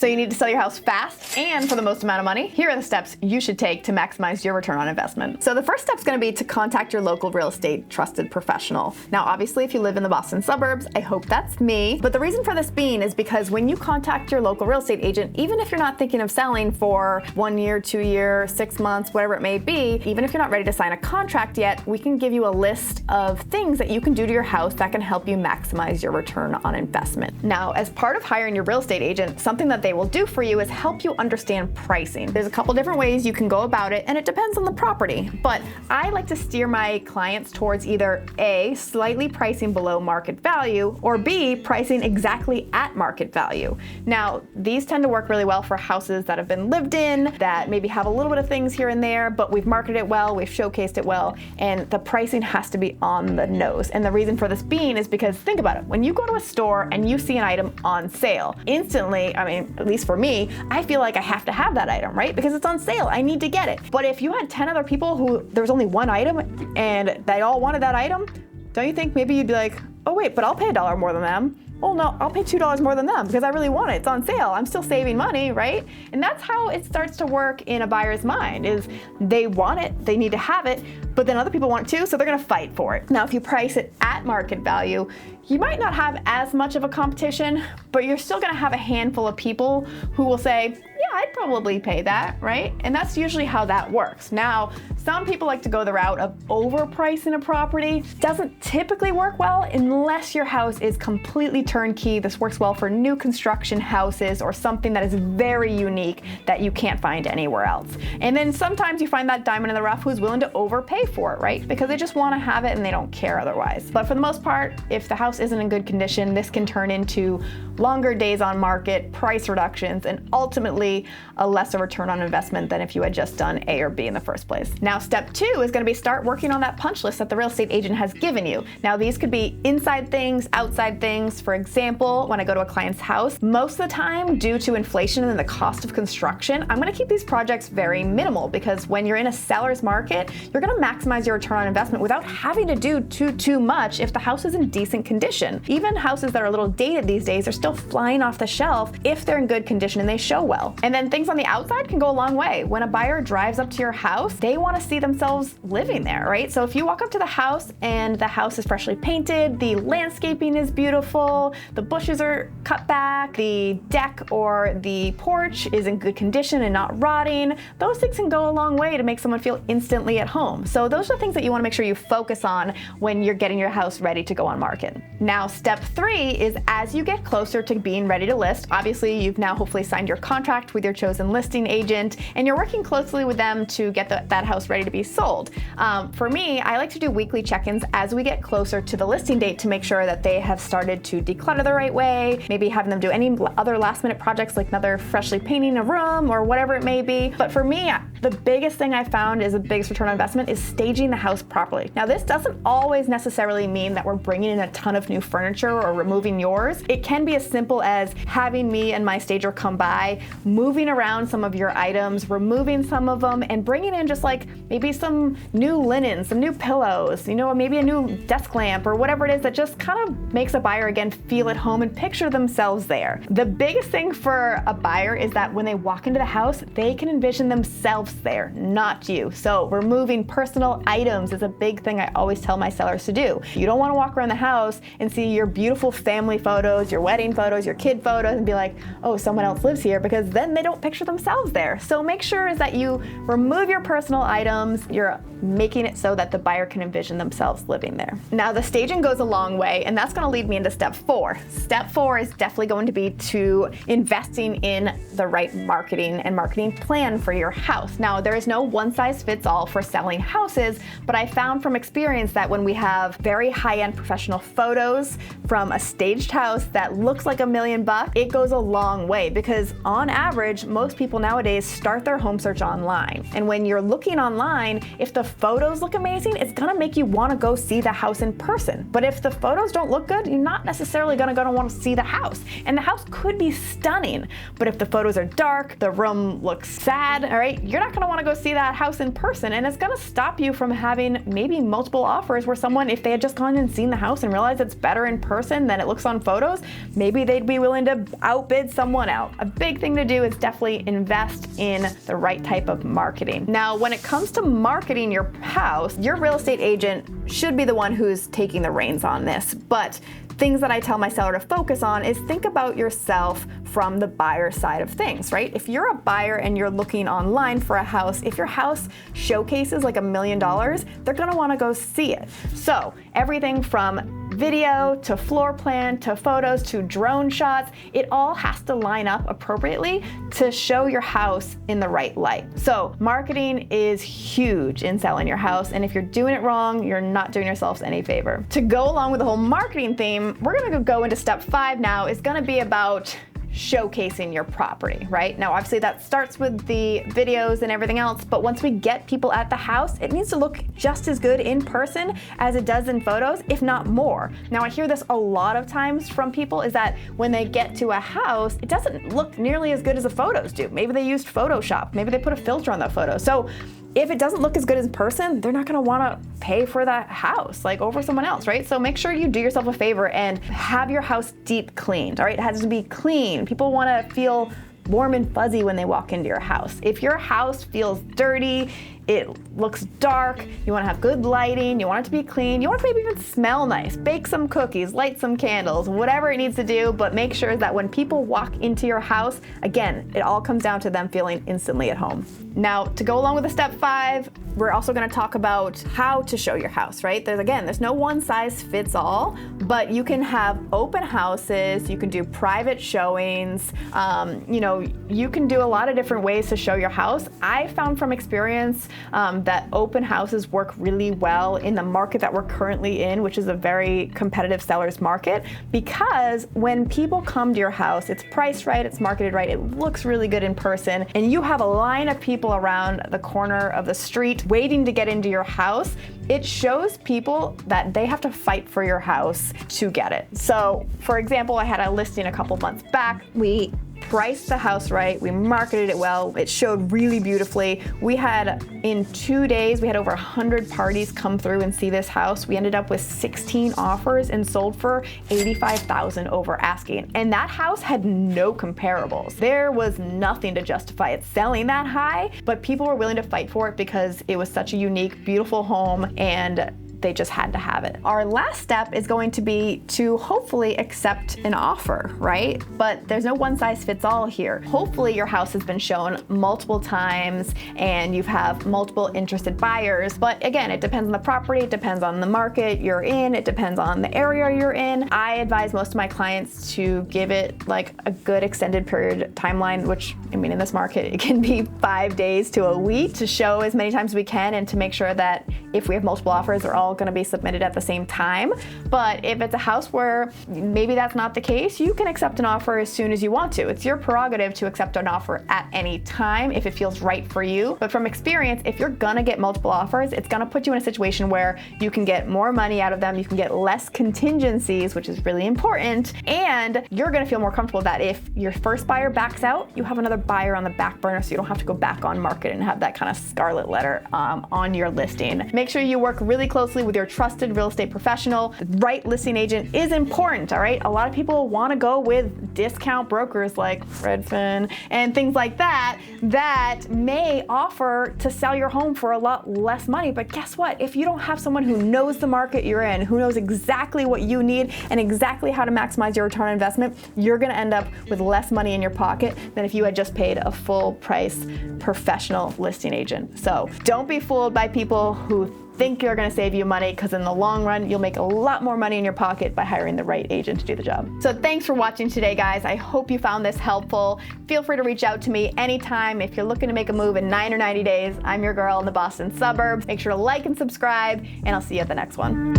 So you need to sell your house fast and for the most amount of money. Here are the steps you should take to maximize your return on investment. So the first step is going to be to contact your local real estate trusted professional. Now, obviously, if you live in the Boston suburbs, I hope that's me. But the reason for this being is because when you contact your local real estate agent, even if you're not thinking of selling for 1 year, 2 years, 6 months, whatever it may be, even if you're not ready to sign a contract yet, we can give you a list of things that you can do to your house that can help you maximize your return on investment. Now, as part of hiring your real estate agent, something that they will do for you is help you understand pricing. There's a couple different ways you can go about it, and it depends on the property. But I like to steer my clients towards either A, slightly pricing below market value, or B, pricing exactly at market value. Now, these tend to work really well for houses that have been lived in, that maybe have a little bit of things here and there, but we've marketed it well, we've showcased it well, and the pricing has to be on the nose. And the reason for this being is because, think about it, when you go to a store and you see an item on sale, instantly, I mean, at least for me, I feel like I have to have that item, right? Because it's on sale, I need to get it. But if you had 10 other people who there was only one item and they all wanted that item, don't you think maybe you'd be like, oh wait, but I'll pay $1 more than them. Oh no, I'll pay $2 more than them because I really want it. It's on sale. I'm still saving money, right? And that's how it starts to work in a buyer's mind, is they want it, they need to have it, but then other people want it too, so they're gonna fight for it. Now, if you price it at market value, you might not have as much of a competition, but you're still gonna have a handful of people who will say, yeah, I'd probably pay that, right? And that's usually how that works. Now, some people like to go the route of overpricing a property. Doesn't typically work well unless your house is completely turnkey. This works well for new construction houses or something that is very unique that you can't find anywhere else. And then sometimes you find that diamond in the rough who's willing to overpay for it, right? Because they just want to have it and they don't care otherwise. But for the most part, if the house isn't in good condition, this can turn into longer days on market, price reductions, and ultimately a lesser return on investment than if you had just done A or B in the first place. Now, step 2 is going to be start working on that punch list that the real estate agent has given you. Now, these could be inside things, outside things. For example, when I go to a client's house, most of the time, due to inflation and the cost of construction, I'm going to keep these projects very minimal, because when you're in a seller's market, you're going to maximize your return on investment without having to do too much if the house is in decent condition. Even houses that are a little dated these days are still flying off the shelf if they're in good condition and they show well. And then things on the outside can go a long way. When a buyer drives up to your house, they want to see themselves living there, right? So if you walk up to the house and the house is freshly painted, the landscaping is beautiful, the bushes are cut back, the deck or the porch is in good condition and not rotting, those things can go a long way to make someone feel instantly at home. So those are the things that you want to make sure you focus on when you're getting your house ready to go on market. Now, step 3 is as you get closer to being ready to list, obviously you've now hopefully signed your contract with your chosen listing agent, and you're working closely with them to get that house ready to be sold. For me, I like to do weekly check-ins as we get closer to the listing date to make sure that they have started to declutter the right way, maybe having them do any other last-minute projects like another freshly painting a room or whatever it may be. But for me, the biggest thing I found is the biggest return on investment is staging the house properly. Now, this doesn't always necessarily mean that we're bringing in a ton of new furniture or removing yours. It can be as simple as having me and my stager come by, moving around some of your items, removing some of them, and bringing in just like maybe some new linen, some new pillows, maybe a new desk lamp or whatever it is that just kind of makes a buyer again feel at home and picture themselves there. The biggest thing for a buyer is that when they walk into the house, they can envision themselves there, not you. So removing personal items is a big thing I always tell my sellers to do. You don't want to walk around the house and see your beautiful family photos, your wedding photos, your kid photos, and be like, oh, someone else lives here, because then they don't picture themselves there. So make sure is that you remove your personal items, you're making it so that the buyer can envision themselves living there. Now, the staging goes a long way, and that's going to lead me into step 4. Step 4 is definitely going to be to investing in the right marketing and marketing plan for your house. Now, there is no one size fits all for selling houses, but I found from experience that when we have very high-end professional photos from a staged house that looks like $1 million, it goes a long way, because on average, most people nowadays start their home search online. And when you're looking online, if the photos look amazing, it's gonna make you wanna go see the house in person. But if the photos don't look good, you're not necessarily gonna wanna see the house. And the house could be stunning, but if the photos are dark, the room looks sad, all right, you're not not gonna wanna go see that house in person, and it's gonna stop you from having maybe multiple offers where someone, if they had just gone and seen the house and realized it's better in person than it looks on photos, maybe they'd be willing to outbid someone out. A big thing to do is definitely invest in the right type of marketing. Now, when it comes to marketing your house, your real estate agent should be the one who's taking the reins on this, but things that I tell my seller to focus on is think about yourself from the buyer side of things, right? If you're a buyer and you're looking online for a house, if your house showcases like $1 million, they're gonna wanna go see it. So everything from video to floor plan to photos to drone shots, it all has to line up appropriately to show your house in the right light. So marketing is huge in selling your house, and if you're doing it wrong, you're not doing yourselves any favor. To go along with the whole marketing theme, we're gonna go into step 5 now. It's gonna be about showcasing your property, right? Now, obviously that starts with the videos and everything else, but once we get people at the house, it needs to look just as good in person as it does in photos, if not more. Now, I hear this a lot of times from people is that when they get to a house, it doesn't look nearly as good as the photos do. Maybe they used Photoshop, maybe they put a filter on that photo. So if it doesn't look as good as in person, they're not gonna wanna pay for that house, like over someone else, right? So make sure you do yourself a favor and have your house deep cleaned, all right? It has to be clean. People wanna feel warm and fuzzy when they walk into your house. If your house feels dirty, it looks dark, you wanna have good lighting, you want it to be clean, you want it to maybe even smell nice, bake some cookies, light some candles, whatever it needs to do, but make sure that when people walk into your house, again, it all comes down to them feeling instantly at home. Now, to go along with the step 5, we're also gonna talk about how to show your house, right? There's no one size fits all, but you can have open houses, you can do private showings, you can do a lot of different ways to show your house. I found from experience that open houses work really well in the market that we're currently in, which is a very competitive seller's market, because when people come to your house, it's priced right, it's marketed right, it looks really good in person, and you have a line of people around the corner of the street waiting to get into your house, it shows people that they have to fight for your house to get it. So, for example, I had a listing a couple months back. We priced the house right, we marketed it well, it showed really beautifully. We had, in 2 days, we had over 100 parties come through and see this house. We ended up with 16 offers and sold for $85,000 over asking. And that house had no comparables. There was nothing to justify it selling that high, but people were willing to fight for it because it was such a unique, beautiful home, and they just had to have it. Our last step is going to be to hopefully accept an offer, right? But there's no one size fits all here. Hopefully your house has been shown multiple times and you have multiple interested buyers. But again, it depends on the property, it depends on the market you're in, it depends on the area you're in. I advise most of my clients to give it like a good extended period timeline, which, I mean, in this market, it can be 5 days to a week, to show as many times as we can and to make sure that if we have multiple offers, they're all gonna be submitted at the same time. But if it's a house where maybe that's not the case, you can accept an offer as soon as you want to. It's your prerogative to accept an offer at any time if it feels right for you. But from experience, if you're gonna get multiple offers, it's gonna put you in a situation where you can get more money out of them, you can get less contingencies, which is really important, and you're gonna feel more comfortable that if your first buyer backs out, you have another buyer on the back burner, so you don't have to go back on market and have that kind of scarlet letter on your listing. Make sure you work really closely with your trusted real estate professional. The right listing agent is important, all right? A lot of people want to go with discount brokers like Redfin and things like that may offer to sell your home for a lot less money. But guess what? If you don't have someone who knows the market you're in, who knows exactly what you need and exactly how to maximize your return on investment, you're going to end up with less money in your pocket than if you had just paid a full price professional listing agent. So don't be fooled by people who think you're gonna save you money, because in the long run, you'll make a lot more money in your pocket by hiring the right agent to do the job. So thanks for watching today, guys. I hope you found this helpful. Feel free to reach out to me anytime if you're looking to make a move in 9 or 90 days. I'm your girl in the Boston suburbs. Make sure to like and subscribe, and I'll see you at the next one.